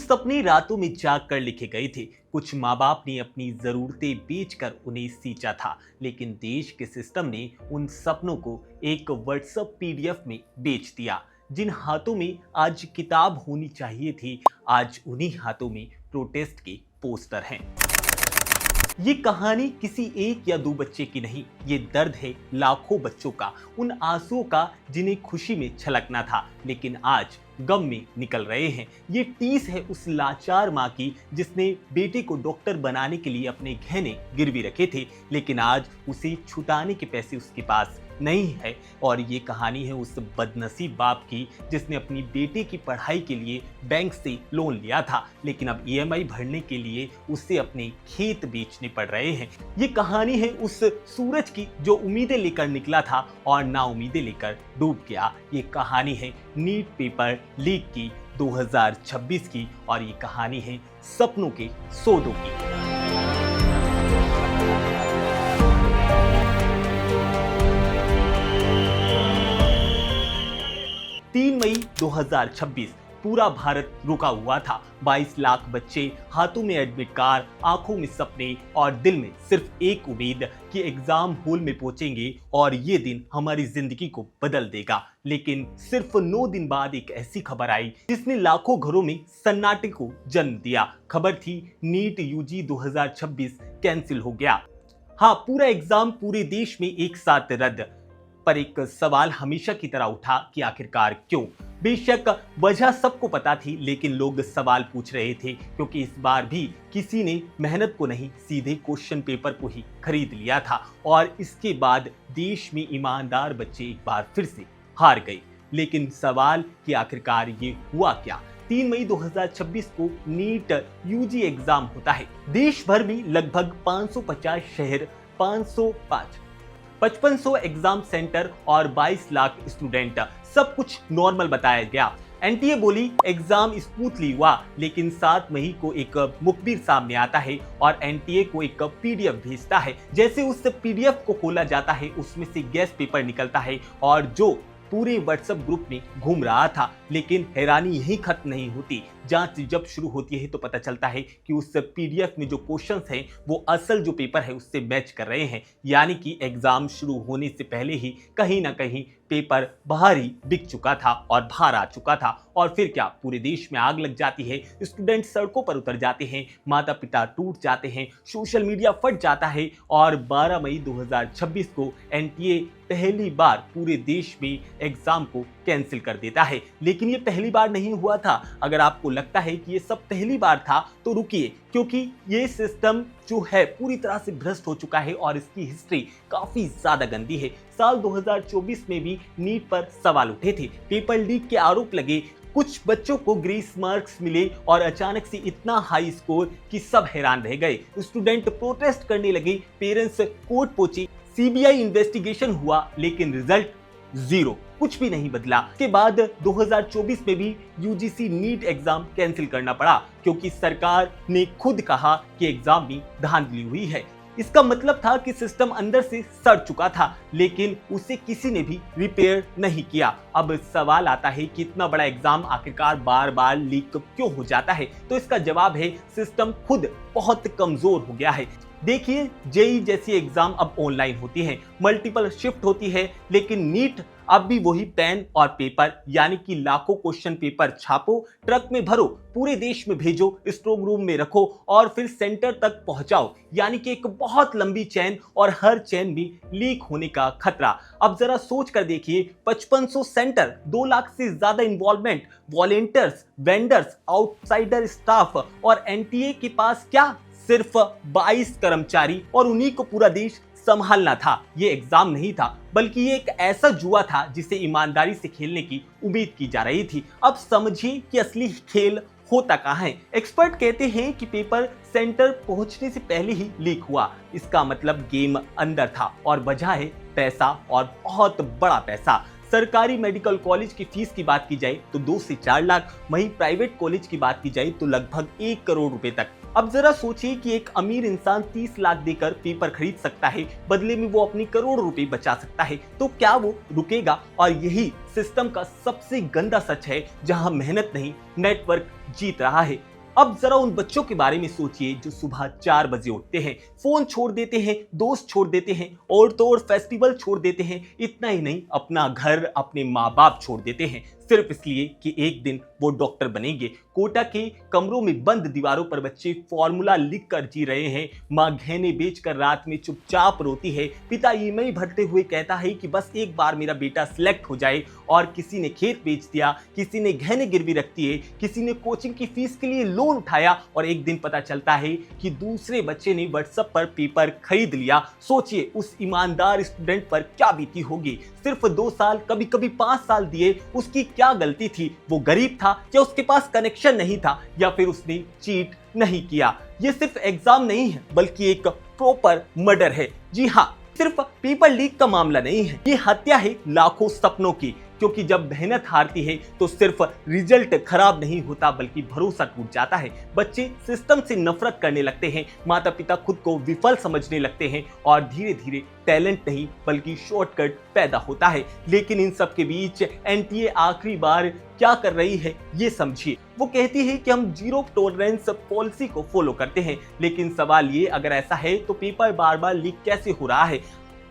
सपने रातों में जाग कर लिखे गए थे। कुछ माँ बाप ने अपनी जरूरतें बेचकर उन्हें सींचा था, लेकिन देश के सिस्टम ने उन सपनों को एक व्हाट्सएप पीडीएफ में बेच दिया। जिन हाथों में आज किताब होनी चाहिए थी, आज उन्हीं हाथों में प्रोटेस्ट के पोस्टर हैं। ये कहानी किसी एक या दो बच्चे की नहीं, ये दर्द है लाखों बच्चों का, उन आंसुओं का जिन्हें खुशी में छलकना था लेकिन आज गम में निकल रहे हैं। ये टीस है उस लाचार माँ की जिसने बेटे को डॉक्टर बनाने के लिए अपने गहने गिरवी रखे थे, लेकिन आज उसे छुटाने के पैसे उसके पास नहीं है। और ये कहानी है उस बदनसीब बाप की जिसने अपनी बेटे की पढ़ाई के लिए बैंक से लोन लिया था, लेकिन अब ईएमआई भरने के लिए उसे अपने खेत बेचने पड़ रहे हैं। ये कहानी है उस सूरज की जो उम्मीदें लेकर निकला था और ना उम्मीदें लेकर डूब गया। ये कहानी है नीट पेपर लीक की 2026 की, और ये कहानी है सपनों के सौदों की। 3 मई 2026 पूरा भारत रुका हुआ था। 22 लाख बच्चे, हाथों में एडमिट कार्ड, आंखों में सपने और दिल में सिर्फ एक उम्मीद कि एग्जाम हॉल में पहुंचेंगे और ये दिन हमारी जिंदगी को बदल देगा। लेकिन सिर्फ 9 दिन बाद एक ऐसी खबर आई जिसने लाखों घरों में सन्नाटे को जन्म दिया। खबर थी नीट यूजी 2026 कैंसिल हो गया। हाँ, पूरा एग्जाम पूरे देश में एक साथ रद्द। पर एक सवाल हमेशा की तरह उठा कि आखिरकार क्यों। बेशक वजह सबको पता थी, लेकिन लोग सवाल पूछ रहे थे क्योंकि इस बार भी किसी ने मेहनत को नहीं, सीधे क्वेश्चन पेपर को ही खरीद लिया था। और इसके बाद देश में ईमानदार बच्चे एक बार फिर से हार गए। लेकिन सवाल कि आखिरकार ये हुआ क्या। 3 मई 2026 को नीट यूजी एग्जाम होता है। देश भर में लगभग 550 शहर, 5500 एग्जाम सेंटर और 22 लाख स्टूडेंट, सब कुछ नॉर्मल बताया गया। एनटीए बोली एग्जाम स्मूथली हुआ, लेकिन 7 मई को एक मुखबिर सामने आता है और एनटीए को एक पीडीएफ भेजता है। जैसे उस पीडीएफ को खोला जाता है, उसमें से गैस पेपर निकलता है और जो पूरे व्हाट्सएप ग्रुप में घूम रहा था। लेकिन हैरानी यही खत्म नहीं होती। जांच जब शुरू होती है तो पता चलता है कि उस पीडीएफ में जो क्वेश्चंस हैं वो असल जो पेपर है उससे मैच कर रहे हैं। यानी कि एग्जाम शुरू होने से पहले ही कहीं ना कहीं पेपर बाहर ही बिक चुका था और बाहर आ चुका था। और फिर क्या, पूरे देश में आग लग जाती है, स्टूडेंट सड़कों पर उतर जाते हैं, माता पिता टूट जाते हैं, सोशल मीडिया फट जाता है। और 12 मई 2026 को एनटीए पहली बार पूरे देश में एग्जाम को कैंसिल कर देता है। लेकिन ये पहली बार नहीं हुआ था। अगर आपको लगता है कि ये सब पहली बार था तो रुकिए, क्योंकि ये सिस्टम जो है पूरी तरह से भ्रष्ट हो चुका है और इसकी हिस्ट्री काफी ज्यादा गंदी है। साल 2024 में भी नीट पर सवाल उठे थे, पेपर लीक के आरोप लगे, कुछ बच्चों को ग्रेस मार्क्स मिले और अचानक से इतना हाई स्कोर कि सब हैरान रह गए। स्टूडेंट प्रोटेस्ट करने लगे, पेरेंट्स कोर्ट पहुंचे, सीबीआई इन्वेस्टिगेशन हुआ, लेकिन रिजल्ट जीरो, कुछ भी नहीं बदला। के बाद 2024 में भी यूजीसी नीट एग्जाम कैंसिल करना पड़ा क्योंकि सरकार ने खुद कहा कि एग्जाम में धांधली हुई है। इसका मतलब था कि सिस्टम अंदर से सड़ चुका था, लेकिन उसे किसी ने भी रिपेयर नहीं किया। अब सवाल आता है कि इतना बड़ा एग्जाम आखिरकार बार बार लीक क्यों हो जाता है। तो इसका जवाब है सिस्टम खुद बहुत कमजोर हो गया है। देखिए, जेई जैसी एग्जाम अब ऑनलाइन होती है, मल्टीपल शिफ्ट होती है, लेकिन नीट अब भी वही पेन और पेपर, यानी कि लाखों क्वेश्चन पेपर छापो, ट्रक में भरो, पूरे देश में भेजो, स्ट्रॉन्ग रूम में रखो और फिर सेंटर तक पहुंचाओ। यानी कि एक बहुत लंबी चेन और हर चेन में लीक होने का खतरा। अब जरा सोच कर देखिए, 5500 सेंटर, 2 लाख से ज्यादा involvement, volunteers, vendors, outsider staff और एनटीए के पास क्या, सिर्फ 22 कर्मचारी, और उन्हीं को पूरा देश संभालना था। ये एग्जाम नहीं था, बल्कि ये एक ऐसा जुआ था जिसे ईमानदारी से खेलने की उम्मीद की जा रही थी। अब समझिए कि असली खेल होता कहाँ है। एक्सपर्ट कहते हैं कि पेपर सेंटर पहुंचने से पहले ही लीक हुआ। इसका मतलब गेम अंदर था और वजह है पैसा, और बहुत बड़ा पैसा। सरकारी मेडिकल कॉलेज की फीस की बात की जाए तो 2 से 4 लाख, वहीं प्राइवेट कॉलेज की बात की जाए तो लगभग 1 करोड़ रुपए तक। अब जरा सोचिए कि एक अमीर इंसान 30 लाख देकर पेपर खरीद सकता है, बदले में वो अपनी करोड़ रुपए बचा सकता है, तो क्या वो रुकेगा? और यही सिस्टम का सबसे गंदा सच है, जहां मेहनत नहीं नेटवर्क जीत रहा है। अब जरा उन बच्चों के बारे में सोचिए जो सुबह 4 बजे उठते हैं, फोन छोड़ देते हैं, दोस्त छोड़ देते हैं और तो और फेस्टिवल छोड़ देते हैं। इतना ही नहीं, अपना घर, अपने माँ बाप छोड़ देते हैं सिर्फ इसलिए कि एक दिन वो डॉक्टर बनेंगे। कोटा के कमरों में बंद दीवारों पर बच्चे फॉर्मूला लिख कर जी रहे हैं। माँ गहने बेचकर रात में चुपचाप रोती है। पिता ईएमआई भरते हुए कहता है कि बस एक बार मेरा बेटा सिलेक्ट हो जाए। और किसी ने खेत बेच दिया, किसी ने गहने गिरवी रख दिए, किसी ने कोचिंग की फीस के लिए लोन उठाया और एक दिन पता चलता है कि दूसरे बच्चे ने व्हाट्सएप पर पेपर खरीद लिया। सोचिए उस ईमानदार स्टूडेंट पर क्या बीती होगी। सिर्फ 2 साल, कभी कभी 5 साल दिए, उसकी क्या गलती थी? वो गरीब था या उसके पास कनेक्शन नहीं था या फिर उसने चीट नहीं किया? ये सिर्फ एग्जाम नहीं है बल्कि एक प्रॉपर मर्डर है। जी हाँ, सिर्फ पेपर लीक का मामला नहीं है, ये हत्या है लाखों सपनों की। क्योंकि जब मेहनत हारती है तो सिर्फ रिजल्ट खराब नहीं होता बल्कि भरोसा टूट जाता है। बच्चे सिस्टम से नफरत करने लगते हैं, माता पिता खुद को विफल समझने लगते हैं और धीरे धीरे टैलेंट नहीं बल्कि शॉर्टकट पैदा होता है। लेकिन इन सब के बीच एनटीए आखिरी बार क्या कर रही है ये समझिए। वो कहती है कि हम जीरो टॉलरेंस पॉलिसी को फॉलो करते हैं, लेकिन सवाल ये, अगर ऐसा है तो पेपर बार बार लीक कैसे हो रहा है?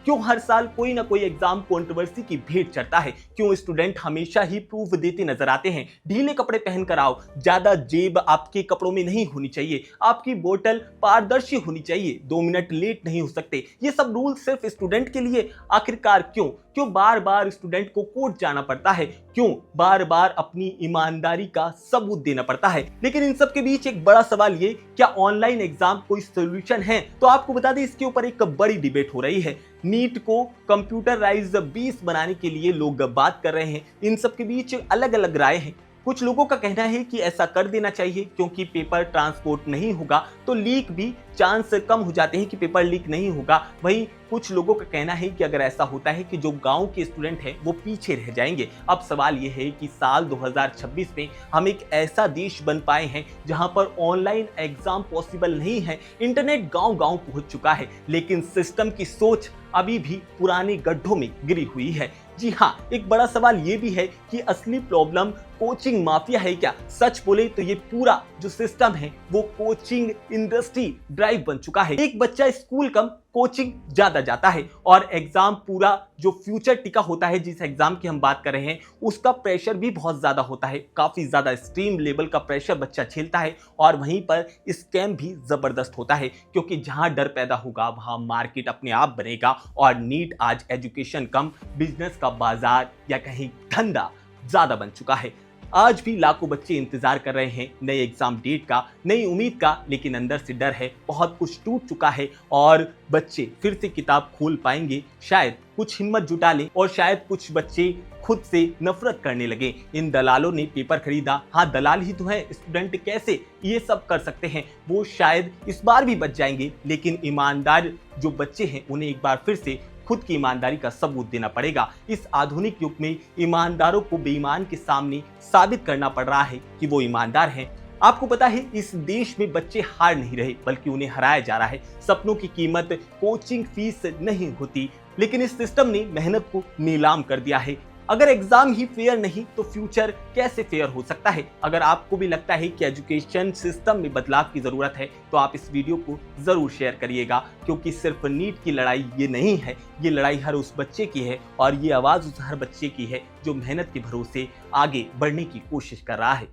क्यों हर साल कोई ना कोई एग्जाम कंट्रोवर्सी की भेंट चढ़ता है? क्यों स्टूडेंट हमेशा ही प्रूफ देते नजर आते हैं? ढीले कपड़े पहनकर आओ, ज्यादा जेब आपके कपड़ों में नहीं होनी चाहिए, आपकी बोतल पारदर्शी होनी चाहिए, 2 मिनट लेट नहीं हो सकते। ये सब रूल सिर्फ स्टूडेंट के लिए। आखिरकार क्यों क्यों बार बार स्टूडेंट को कोर्ट जाना पड़ता है? क्यों बार बार अपनी ईमानदारी का सबूत देना पड़ता है? लेकिन इन सब के बीच एक बड़ा सवाल ये, क्या ऑनलाइन एग्जाम कोई सोल्यूशन है? तो आपको बता दें, इसके ऊपर एक बड़ी डिबेट हो रही है। नीट को कंप्यूटराइज 20 बनाने के लिए लोग बात कर रहे हैं। इन सब के बीच अलग अलग राय हैं। कुछ लोगों का कहना है कि ऐसा कर देना चाहिए क्योंकि पेपर ट्रांसपोर्ट नहीं होगा तो लीक भी चांस कम हो जाते हैं कि पेपर लीक नहीं होगा। वहीं कुछ लोगों का कहना है कि अगर ऐसा होता है कि जो गांव के स्टूडेंट हैं वो पीछे रह जाएंगे। अब सवाल यह है कि साल 2026 में हम एक ऐसा देश बन पाए हैं जहां पर ऑनलाइन एग्जाम पॉसिबल नहीं है। इंटरनेट गांव-गांव पहुंच चुका है, लेकिन सिस्टम की सोच अभी भी पुराने गड्ढों में गिरी हुई है। जी हाँ, एक बड़ा सवाल ये भी है कि असली प्रॉब्लम कोचिंग माफिया है क्या? सच बोले तो ये पूरा जो सिस्टम है वो कोचिंग इंडस्ट्री ड्राइव बन चुका है। एक बच्चा स्कूल कम कोचिंग ज्यादा जाता है और एग्जाम पूरा जो फ्यूचर टिका होता है, जिस एग्जाम की हम बात कर रहे हैं, उसका प्रेशर भी बहुत ज्यादा होता है। काफी ज्यादा एक्सट्रीम लेवल का प्रेशर बच्चा झेलता है और वहीं पर स्कैम भी जबरदस्त होता है क्योंकि जहां डर पैदा होगा वहां मार्केट अपने आप बनेगा। और नीट आज एजुकेशन कम बिजनेस का बाजार या कहीं धंधा ज्यादा बन चुका है। आज भी लाखों बच्चे इंतजार कर रहे हैं नए एग्जाम डेट का, नई उम्मीद का, लेकिन अंदर से डर है। बहुत कुछ टूट चुका है और बच्चे फिर से किताब खोल पाएंगे। शायद कुछ हिम्मत जुटा लें और शायद कुछ बच्चे खुद से नफरत करने लगे। इन दलालों ने पेपर खरीदा, हाँ दलाल ही तो है, स्टूडेंट कैसे ये सब कर सकते हैं? वो शायद इस बार भी बच जाएंगे, लेकिन ईमानदार जो बच्चे हैं उन्हें एक बार फिर से खुद की ईमानदारी का सबूत देना पड़ेगा। इस आधुनिक युग में ईमानदारों को बेईमान के सामने साबित करना पड़ रहा है कि वो ईमानदार हैं। आपको पता है, इस देश में बच्चे हार नहीं रहे बल्कि उन्हें हराया जा रहा है। सपनों की कीमत कोचिंग फीस नहीं होती, लेकिन इस सिस्टम ने मेहनत को नीलाम कर दिया है। अगर एग्जाम ही फेयर नहीं तो फ्यूचर कैसे फेयर हो सकता है? अगर आपको भी लगता है कि एजुकेशन सिस्टम में बदलाव की जरूरत है तो आप इस वीडियो को जरूर शेयर करिएगा, क्योंकि सिर्फ नीट की लड़ाई ये नहीं है, ये लड़ाई हर उस बच्चे की है और ये आवाज उस हर बच्चे की है जो मेहनत के भरोसे आगे बढ़ने की कोशिश कर रहा है।